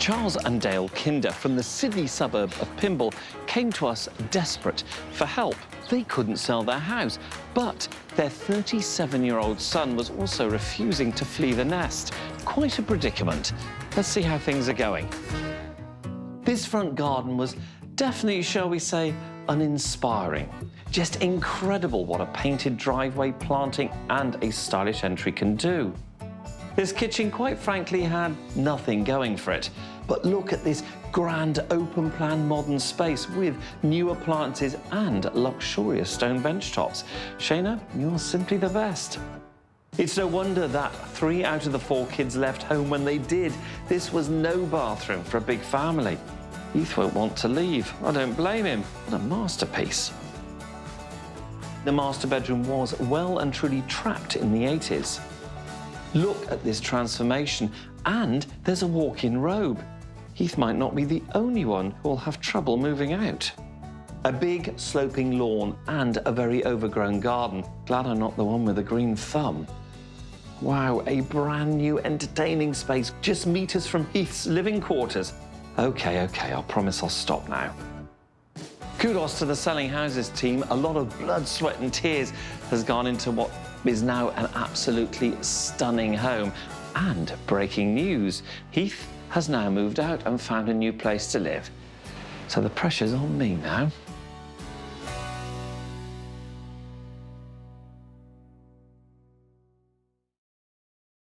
Charles and Dale Kinder from the Sydney suburb of Pymble came to us desperate for help. They couldn't sell their house, but their 37-year-old son was also refusing to flee the nest. Quite a predicament. Let's see how things are going. This front garden was definitely, shall we say, uninspiring. Just incredible what a painted driveway, planting and a stylish entry can do. This kitchen, quite frankly, had nothing going for it. But look at this grand open-plan modern space with new appliances and luxurious stone bench tops. Shayna, you're simply the best. It's no wonder that 3 out of the 4 kids left home when they did. This was no bathroom for a big family. Heath won't want to leave. I don't blame him. What a masterpiece. The master bedroom was well and truly trapped in the 80s. Look at this transformation, and there's a walk-in robe. Heath might not be the only one who will have trouble moving out. A big sloping lawn and a very overgrown garden. Glad I'm not the one with a green thumb. Wow, a brand new entertaining space just meters from Heath's living quarters. Okay, I'll promise I'll stop now. Kudos to the Selling Houses team. A lot of blood, sweat and tears has gone into what is now an absolutely stunning home. And breaking news, Heath has now moved out and found a new place to live. So the pressure's on me now.